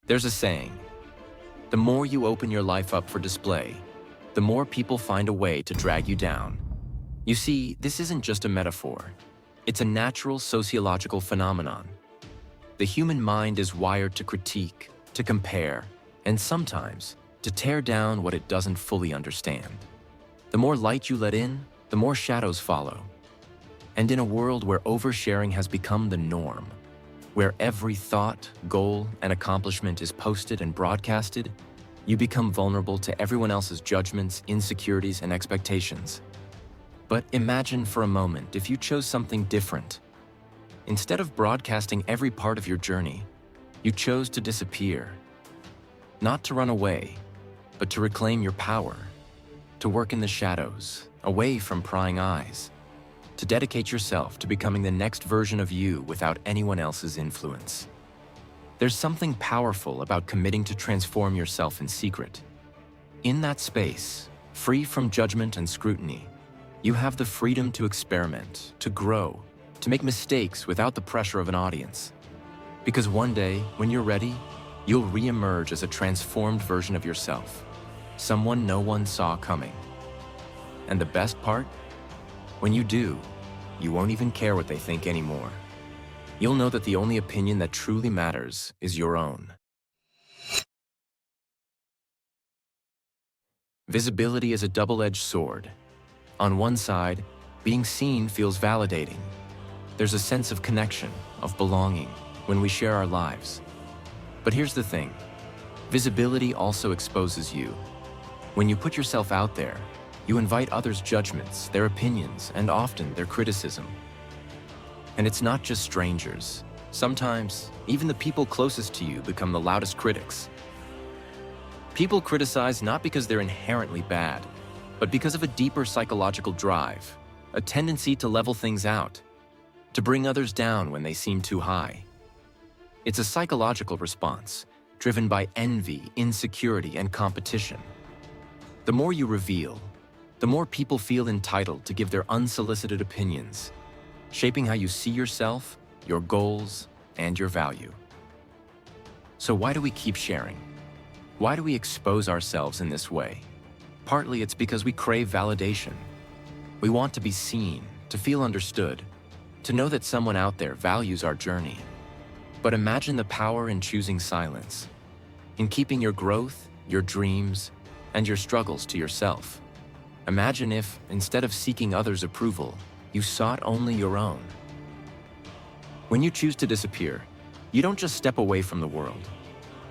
There's a saying, the more you open your life up for display, the more people find a way to drag you down. You see, this isn't just a metaphor. It's a natural sociological phenomenon. The human mind is wired to critique, to compare, and sometimes to tear down what it doesn't fully understand. The more light you let in, the more shadows follow. And in a world where oversharing has become the norm, where every thought, goal, and accomplishment is posted and broadcasted, you become vulnerable to everyone else's judgments, insecurities, and expectations. But imagine for a moment if you chose something different. Instead of broadcasting every part of your journey, you chose to disappear. Not to run away, but to reclaim your power, to work in the shadows, away from prying eyes, to dedicate yourself to becoming the next version of you without anyone else's influence. There's something powerful about committing to transform yourself in secret. In that space, free from judgment and scrutiny, you have the freedom to experiment, to grow, to make mistakes without the pressure of an audience. Because one day, when you're ready, you'll re-emerge as a transformed version of yourself, someone no one saw coming. And the best part? When you do, you won't even care what they think anymore. You'll know that the only opinion that truly matters is your own. Visibility is a double-edged sword. On one side, being seen feels validating. There's a sense of connection, of belonging, when we share our lives. But here's the thing, visibility also exposes you. When you put yourself out there, you invite others' judgments, their opinions, and often their criticism. And it's not just strangers. Sometimes, even the people closest to you become the loudest critics. People criticize not because they're inherently bad, but because of a deeper psychological drive, a tendency to level things out, to bring others down when they seem too high. It's a psychological response, driven by envy, insecurity, and competition. The more you reveal, the more people feel entitled to give their unsolicited opinions, shaping how you see yourself, your goals, and your value. So why do we keep sharing? Why do we expose ourselves in this way? Partly it's because we crave validation. We want to be seen, to feel understood, to know that someone out there values our journey. But imagine the power in choosing silence, in keeping your growth, your dreams, and your struggles to yourself. Imagine if, instead of seeking others' approval, you sought only your own. When you choose to disappear, you don't just step away from the world.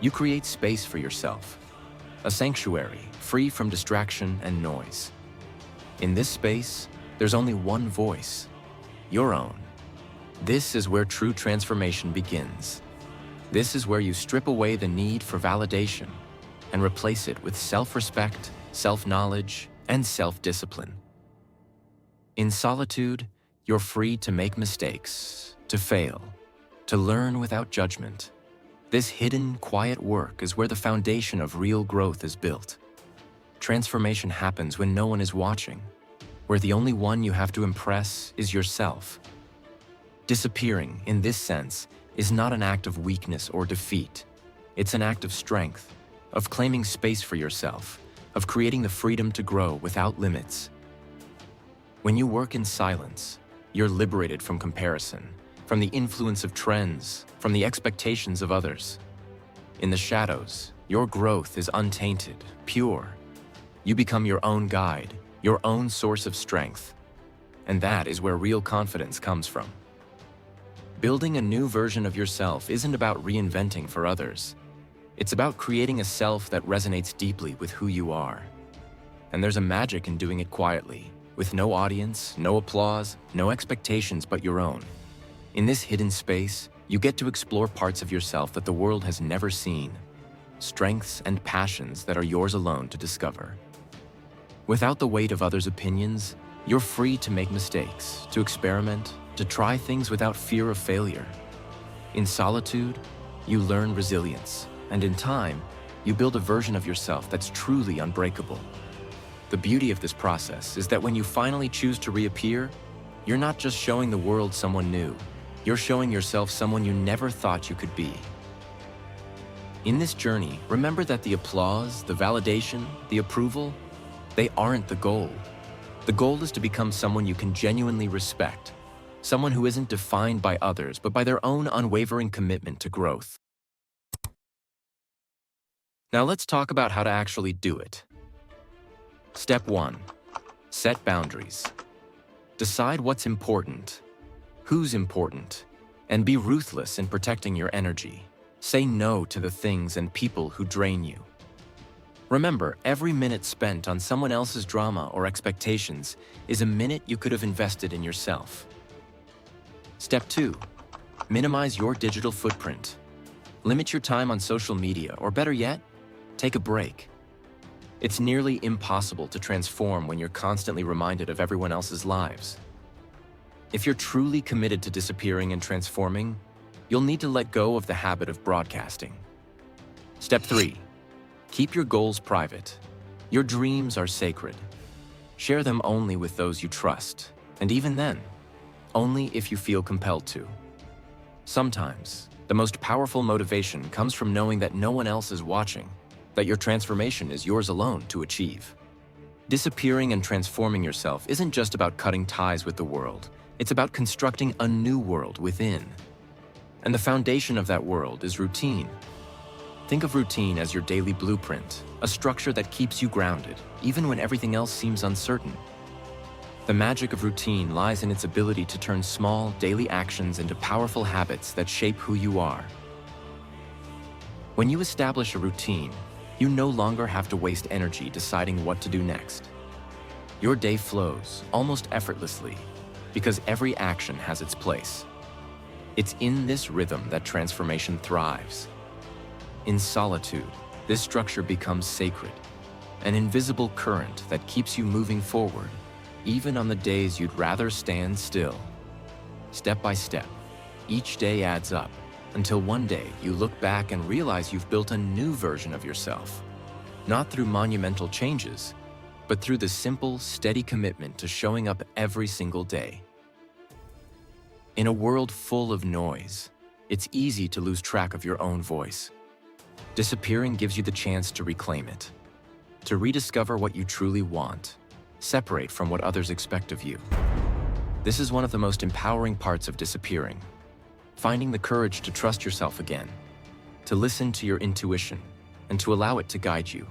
You create space for yourself, a sanctuary free from distraction and noise. In this space, there's only one voice, your own. This is where true transformation begins. This is where you strip away the need for validation and replace it with self-respect, self-knowledge, and self-discipline. In solitude, you're free to make mistakes, to fail, to learn without judgment. This hidden, quiet work is where the foundation of real growth is built. Transformation happens when no one is watching, where the only one you have to impress is yourself. Disappearing, in this sense, is not an act of weakness or defeat. It's an act of strength, of claiming space for yourself, of creating the freedom to grow without limits. When you work in silence, you're liberated from comparison, from the influence of trends, from the expectations of others. In the shadows, your growth is untainted, pure. You become your own guide, your own source of strength. And that is where real confidence comes from. Building a new version of yourself isn't about reinventing for others. It's about creating a self that resonates deeply with who you are. And there's a magic in doing it quietly, with no audience, no applause, no expectations but your own. In this hidden space, you get to explore parts of yourself that the world has never seen, strengths and passions that are yours alone to discover. Without the weight of others' opinions, you're free to make mistakes, to experiment, to try things without fear of failure. In solitude, you learn resilience, and in time, you build a version of yourself that's truly unbreakable. The beauty of this process is that when you finally choose to reappear, you're not just showing the world someone new, you're showing yourself someone you never thought you could be. In this journey, remember that the applause, the validation, the approval, they aren't the goal. The goal is to become someone you can genuinely respect, someone who isn't defined by others, but by their own unwavering commitment to growth. Now let's talk about how to actually do it. Step 1. Set boundaries. Decide what's important, who's important, and be ruthless in protecting your energy. Say no to the things and people who drain you. Remember, every minute spent on someone else's drama or expectations is a minute you could have invested in yourself. Step 2. Minimize your digital footprint. Limit your time on social media, or better yet, take a break. It's nearly impossible to transform when you're constantly reminded of everyone else's lives. If you're truly committed to disappearing and transforming, you'll need to let go of the habit of broadcasting. Step 3. Keep your goals private. Your dreams are sacred. Share them only with those you trust, and even then, only if you feel compelled to. Sometimes, the most powerful motivation comes from knowing that no one else is watching, that your transformation is yours alone to achieve. Disappearing and transforming yourself isn't just about cutting ties with the world, it's about constructing a new world within. And the foundation of that world is routine. Think of routine as your daily blueprint, a structure that keeps you grounded, even when everything else seems uncertain. The magic of routine lies in its ability to turn small, daily actions into powerful habits that shape who you are. When you establish a routine, you no longer have to waste energy deciding what to do next. Your day flows almost effortlessly because every action has its place. It's in this rhythm that transformation thrives. In solitude, this structure becomes sacred, an invisible current that keeps you moving forward, even on the days you'd rather stand still. Step by step, each day adds up, until one day you look back and realize you've built a new version of yourself. Not through monumental changes, but through the simple, steady commitment to showing up every single day. In a world full of noise, it's easy to lose track of your own voice. Disappearing gives you the chance to reclaim it, to rediscover what you truly want, separate from what others expect of you. This is one of the most empowering parts of disappearing, finding the courage to trust yourself again, to listen to your intuition, and to allow it to guide you.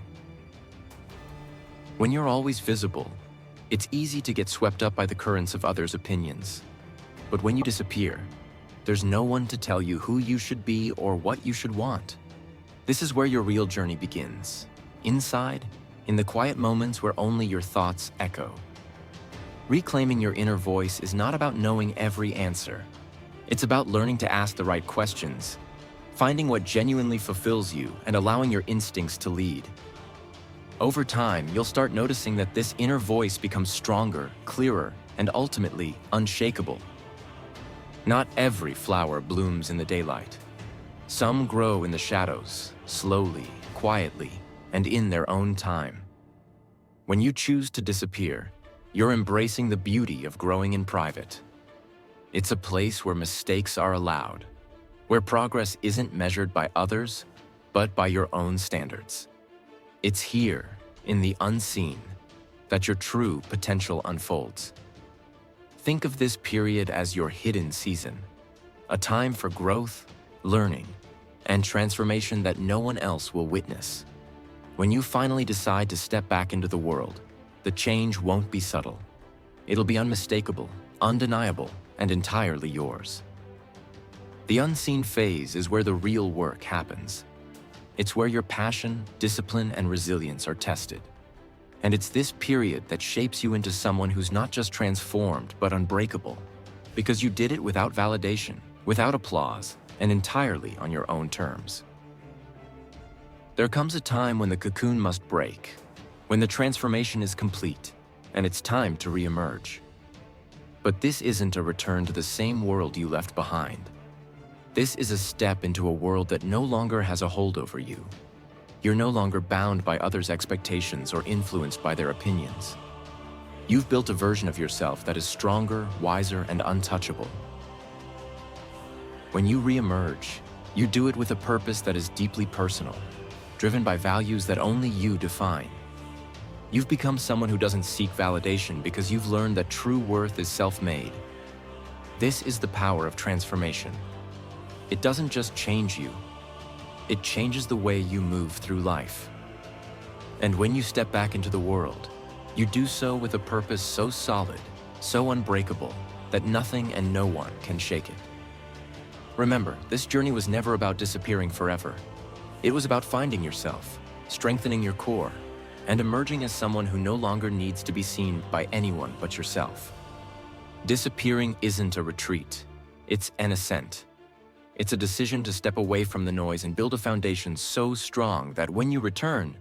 When you're always visible, it's easy to get swept up by the currents of others' opinions. But when you disappear, there's no one to tell you who you should be or what you should want. This is where your real journey begins, inside, in the quiet moments where only your thoughts echo. Reclaiming your inner voice is not about knowing every answer. It's about learning to ask the right questions, finding what genuinely fulfills you, and allowing your instincts to lead. Over time, you'll start noticing that this inner voice becomes stronger, clearer, and ultimately unshakable. Not every flower blooms in the daylight. Some grow in the shadows, slowly, quietly, and in their own time. When you choose to disappear, you're embracing the beauty of growing in private. It's a place where mistakes are allowed, where progress isn't measured by others, but by your own standards. It's here, in the unseen, that your true potential unfolds. Think of this period as your hidden season, a time for growth, learning, and transformation that no one else will witness. When you finally decide to step back into the world, the change won't be subtle. It'll be unmistakable, undeniable, and entirely yours. The unseen phase is where the real work happens. It's where your passion, discipline, and resilience are tested. And it's this period that shapes you into someone who's not just transformed, but unbreakable, because you did it without validation, without applause, and entirely on your own terms. There comes a time when the cocoon must break, when the transformation is complete, and it's time to reemerge. But this isn't a return to the same world you left behind. This is a step into a world that no longer has a hold over you. You're no longer bound by others' expectations or influenced by their opinions. You've built a version of yourself that is stronger, wiser, and untouchable. When you reemerge, You do it with a purpose that is deeply personal, driven by values that only you define. You've become someone who doesn't seek validation because you've learned that true worth is self-made. This is the power of transformation. It doesn't just change you, it changes the way you move through life. And when you step back into the world, you do so with a purpose so solid, so unbreakable, that nothing and no one can shake it. Remember, this journey was never about disappearing forever. It was about finding yourself, strengthening your core, and emerging as someone who no longer needs to be seen by anyone but yourself. Disappearing isn't a retreat, it's an ascent. It's a decision to step away from the noise and build a foundation so strong that when you return,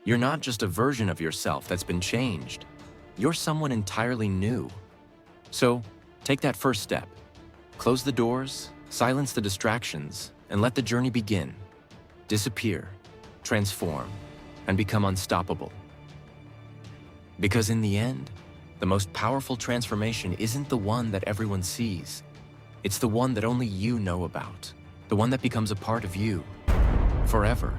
you're not just a version of yourself that's been changed. You're someone entirely new. So, take that first step. Close the doors, silence the distractions, and let the journey begin. Disappear, transform, and become unstoppable. Because in the end, the most powerful transformation isn't the one that everyone sees. It's the one that only you know about, the one that becomes a part of you forever.